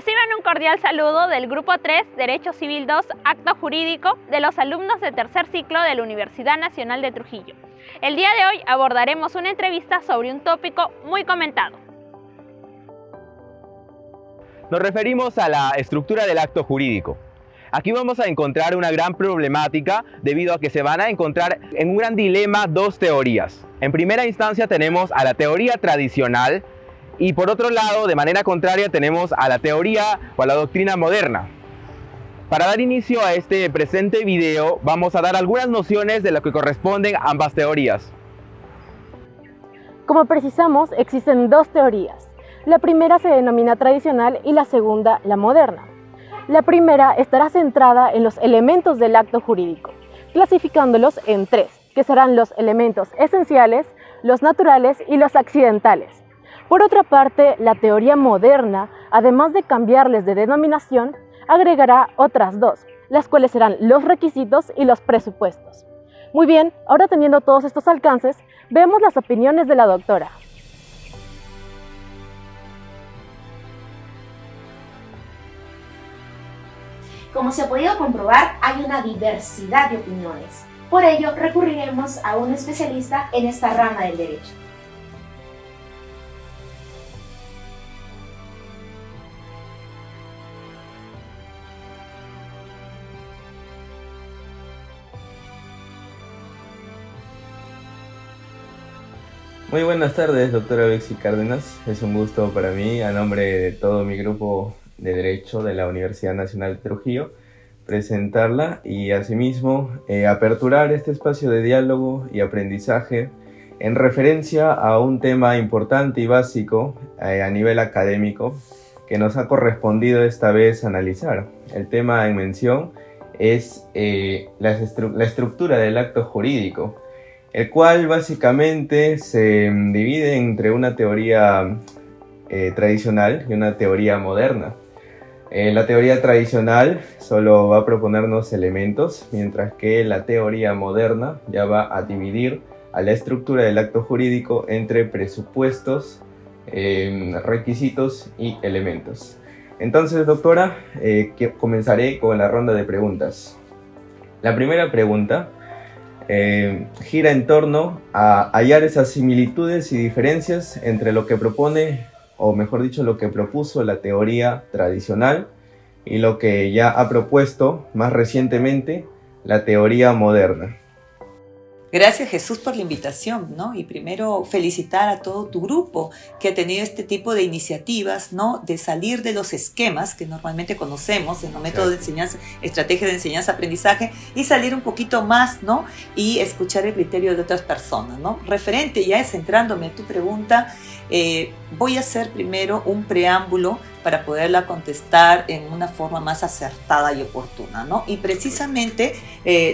Reciban un cordial saludo del Grupo 3, Derecho Civil 2, Acto Jurídico, de los alumnos de tercer ciclo de la Universidad Nacional de Trujillo. El día de hoy abordaremos una entrevista sobre un tópico muy comentado. Nos referimos a la estructura del acto jurídico. Aquí vamos a encontrar una gran problemática debido a que se van a encontrar en un gran dilema dos teorías. En primera instancia tenemos a la teoría tradicional y por otro lado, de manera contraria, tenemos a la teoría o a la doctrina moderna. Para dar inicio a este presente video, vamos a dar algunas nociones de lo que corresponden a ambas teorías. Como precisamos, existen dos teorías. La primera se denomina tradicional y la segunda la moderna. La primera estará centrada en los elementos del acto jurídico, clasificándolos en tres, que serán los elementos esenciales, los naturales y los accidentales. Por otra parte, la teoría moderna, además de cambiarles de denominación, agregará otras dos, las cuales serán los requisitos y los presupuestos. Muy bien, ahora teniendo todos estos alcances, veamos las opiniones de la doctora. Como se ha podido comprobar, hay una diversidad de opiniones. Por ello, recurriremos a un especialista en esta rama del derecho. Muy buenas tardes, doctora Bexy Cárdenas. Es un gusto para mí, a nombre de todo mi grupo de Derecho de la Universidad Nacional de Trujillo, presentarla y asimismo aperturar este espacio de diálogo y aprendizaje en referencia a un tema importante y básico a nivel académico que nos ha correspondido esta vez analizar. El tema en mención es la estructura del acto jurídico, el cual básicamente se divide entre una teoría tradicional y una teoría moderna. La teoría tradicional solo va a proponernos elementos, mientras que la teoría moderna ya va a dividir a la estructura del acto jurídico entre presupuestos, requisitos y elementos. Entonces, doctora, comenzaré con la ronda de preguntas. La primera pregunta gira en torno a hallar esas similitudes y diferencias entre lo que propone, o mejor dicho, lo que propuso la teoría tradicional y lo que ya ha propuesto más recientemente la teoría moderna. Gracias, Jesús, por la invitación, ¿no? Y primero felicitar a todo tu grupo que ha tenido este tipo de iniciativas, ¿no? De salir de los esquemas que normalmente conocemos en los métodos de enseñanza, estrategias de enseñanza-aprendizaje, y salir un poquito más, ¿no? Y escuchar el criterio de otras personas, ¿no? Referente, ya centrándome en tu pregunta, voy a hacer primero un preámbulo para poderla contestar en una forma más acertada y oportuna, ¿no? Y precisamente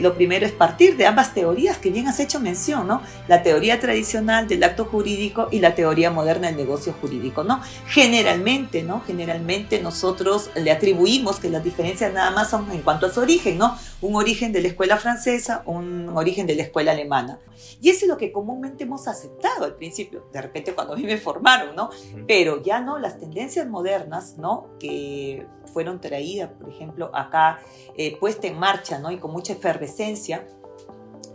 lo primero es partir de ambas teorías que bien has hecho mención, ¿no? La teoría tradicional del acto jurídico y la teoría moderna del negocio jurídico, ¿no? Generalmente, ¿no? Generalmente nosotros le atribuimos que las diferencias nada más son en cuanto a su origen, ¿no? Un origen de la escuela francesa, un origen de la escuela alemana. Y eso es lo que comúnmente hemos aceptado al principio, de repente cuando a mí me formaron, ¿no? Pero ya no, las tendencias modernas, ¿no? Que fueron traídas, por ejemplo, acá, puesta en marcha, ¿no? Y con mucha efervescencia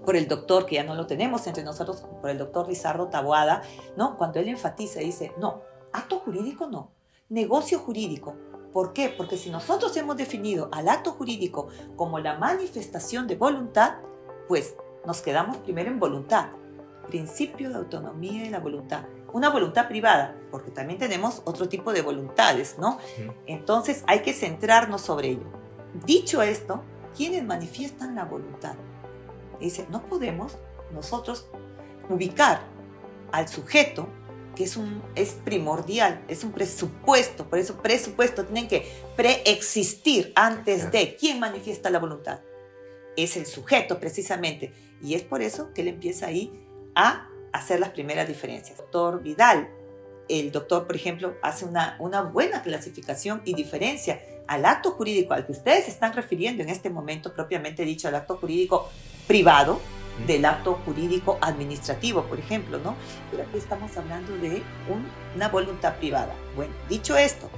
por el doctor, que ya no lo tenemos entre nosotros, por el doctor Lizardo Taboada, ¿no? Cuando él enfatiza, dice, no, acto jurídico no, negocio jurídico. ¿Por qué? Porque si nosotros hemos definido al acto jurídico como la manifestación de voluntad, pues nos quedamos primero en voluntad, principio de autonomía de la voluntad. Una voluntad privada, porque también tenemos otro tipo de voluntades, ¿no? Entonces hay que centrarnos sobre ello. Dicho esto, ¿quiénes manifiestan la voluntad? Dice, no podemos nosotros ubicar al sujeto, que es primordial, es un presupuesto, por eso presupuesto tienen que preexistir antes de. ¿Quién manifiesta la voluntad? Es el sujeto precisamente, y es por eso que él empieza ahí a hacer las primeras diferencias. Doctor Vidal, el doctor, por ejemplo, hace una buena clasificación y diferencia al acto jurídico al que ustedes se están refiriendo en este momento, propiamente dicho, al acto jurídico privado, del acto jurídico administrativo, por ejemplo, ¿no? Pero aquí estamos hablando de una voluntad privada. Bueno, dicho esto,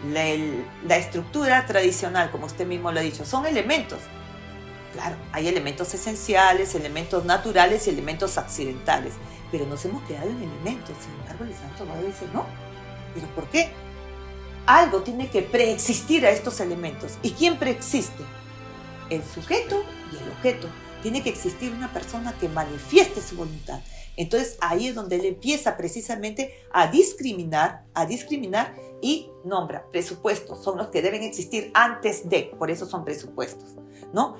la estructura tradicional, como usted mismo lo ha dicho, son elementos. Claro, hay elementos esenciales, elementos naturales y elementos accidentales, pero nos hemos quedado en elementos. Sin embargo, el Santo Padre dice, no, ¿pero por qué? Algo tiene que preexistir a estos elementos. ¿Y quién preexiste? El sujeto y el objeto. Tiene que existir una persona que manifieste su voluntad. Entonces ahí es donde él empieza precisamente a discriminar y nombra presupuestos. Son los que deben existir antes de, por eso son presupuestos, ¿no?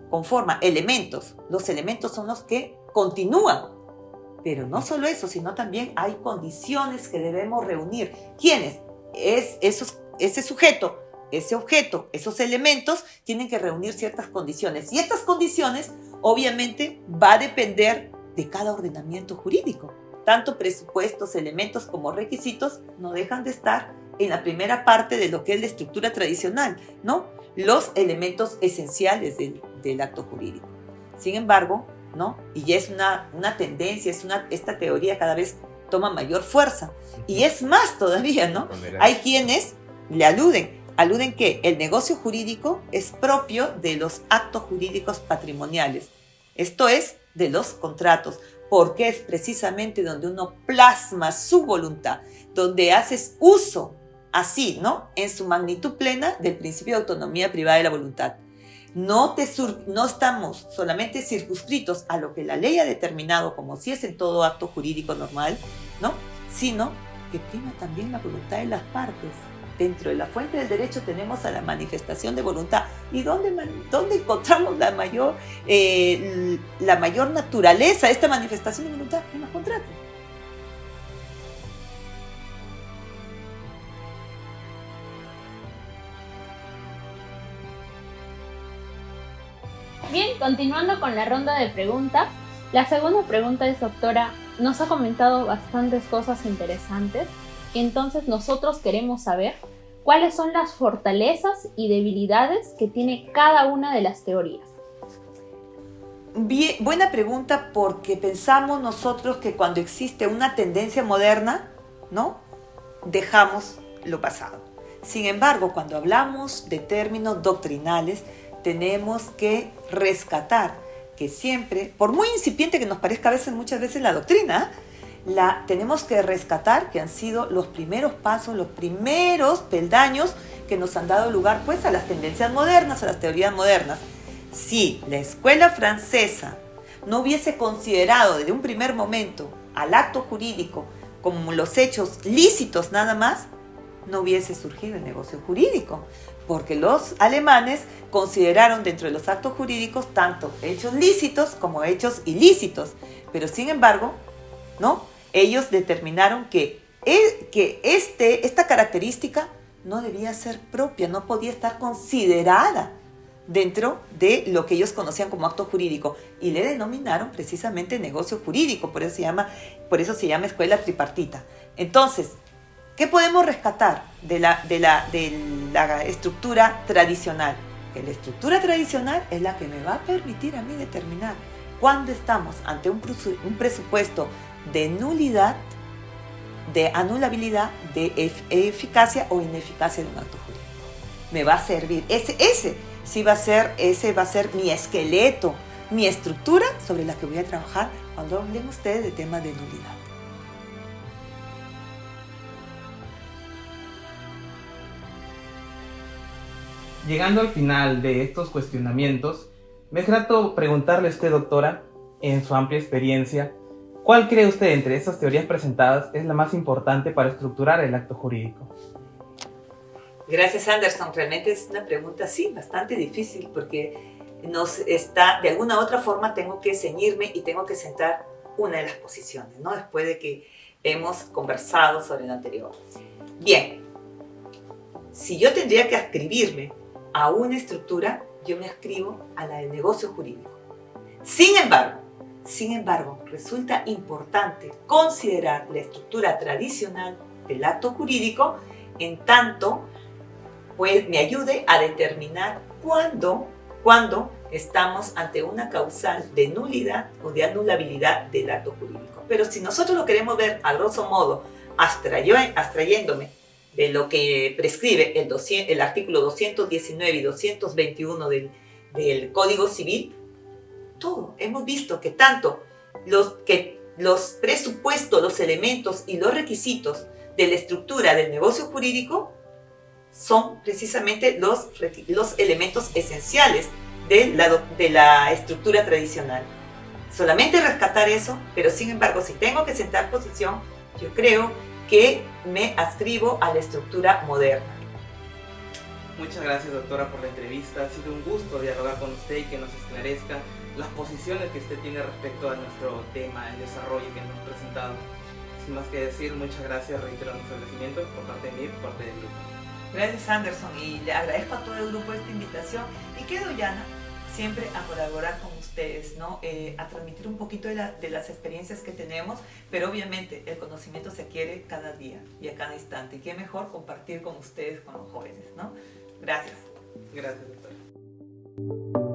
Conforma elementos. Los elementos son los que continúan. Pero no solo eso, sino también hay condiciones que debemos reunir. ¿Quiénes? Ese sujeto, ese objeto, esos elementos tienen que reunir ciertas condiciones. Y estas condiciones, obviamente, va a depender de cada ordenamiento jurídico. Tanto presupuestos, elementos como requisitos no dejan de estar en la primera parte de lo que es la estructura tradicional, ¿no? Los elementos esenciales del acto jurídico. Sin embargo, ¿no? Y ya es una tendencia, esta teoría cada vez toma mayor fuerza. Y es más todavía, ¿no? Hay quienes le aluden que el negocio jurídico es propio de los actos jurídicos patrimoniales. Esto es, de los contratos, porque es precisamente donde uno plasma su voluntad, donde haces uso, así, ¿no? En su magnitud plena del principio de autonomía privada de la voluntad. No estamos solamente circunscritos a lo que la ley ha determinado, como si es en todo acto jurídico normal, ¿no? Sino que prima también la voluntad de las partes. Dentro de la fuente del derecho tenemos a la manifestación de voluntad. ¿Y dónde encontramos la mayor naturaleza de esta manifestación de voluntad? En los contratos. Bien, continuando con la ronda de preguntas, la segunda pregunta es, doctora, nos ha comentado bastantes cosas interesantes, y entonces nosotros queremos saber cuáles son las fortalezas y debilidades que tiene cada una de las teorías. Bien, buena pregunta, porque pensamos nosotros que cuando existe una tendencia moderna, ¿no? Dejamos lo pasado. Sin embargo, cuando hablamos de términos doctrinales, tenemos que rescatar que siempre, por muy incipiente que nos parezca muchas veces la doctrina, tenemos que rescatar que han sido los primeros pasos, los primeros peldaños que nos han dado lugar pues a las tendencias modernas, a las teorías modernas. Si la escuela francesa no hubiese considerado desde un primer momento al acto jurídico como los hechos lícitos nada más, no hubiese surgido el negocio jurídico, porque los alemanes consideraron dentro de los actos jurídicos tanto hechos lícitos como hechos ilícitos, pero sin embargo, ¿no? Ellos determinaron que esta característica no debía ser propia, no podía estar considerada dentro de lo que ellos conocían como acto jurídico, y le denominaron precisamente negocio jurídico, por eso se llama escuela tripartita. Entonces, ¿qué podemos rescatar de la estructura tradicional? Que la estructura tradicional es la que me va a permitir a mí determinar cuándo estamos ante un presupuesto de nulidad, de anulabilidad, de eficacia o ineficacia de un acto jurídico. Me va a servir, ese va a ser mi esqueleto, mi estructura sobre la que voy a trabajar cuando hablen ustedes de temas de nulidad. Llegando al final de estos cuestionamientos, me es grato preguntarle a usted, doctora, en su amplia experiencia, ¿cuál cree usted entre estas teorías presentadas es la más importante para estructurar el acto jurídico? Gracias, Anderson. Realmente es una pregunta, sí, bastante difícil, porque de alguna u otra forma tengo que ceñirme y tengo que sentar una de las posiciones, ¿no? Después de que hemos conversado sobre lo anterior. Bien, si yo tendría que adscribirme a una estructura, yo me adscribo a la del negocio jurídico. Sin embargo, resulta importante considerar la estructura tradicional del acto jurídico en tanto pues me ayude a determinar cuándo estamos ante una causal de nulidad o de anulabilidad del acto jurídico. Pero si nosotros lo queremos ver a grosso modo, abstrayéndome de lo que prescribe el artículo 219 y 221 del Código Civil, todo. Hemos visto que tanto los presupuestos, los elementos y los requisitos de la estructura del negocio jurídico son precisamente los elementos esenciales de la estructura tradicional. Solamente rescatar eso, pero sin embargo, si tengo que sentar posición, yo creo que me adscribo a la estructura moderna. Muchas gracias, doctora, por la entrevista. Ha sido un gusto dialogar con usted y que nos esclarezca las posiciones que usted tiene respecto a nuestro tema, el desarrollo que nos ha presentado. Sin más que decir, muchas gracias, reitero mis agradecimientos por parte de mí y por parte del grupo. Gracias, Anderson, y le agradezco a todo el grupo esta invitación y quedo, Yana, siempre a colaborar con ustedes, ¿no? A transmitir un poquito de las experiencias que tenemos, pero obviamente el conocimiento se adquiere cada día y a cada instante. Y qué mejor compartir con ustedes, con los jóvenes, ¿no? Gracias. Gracias, doctora.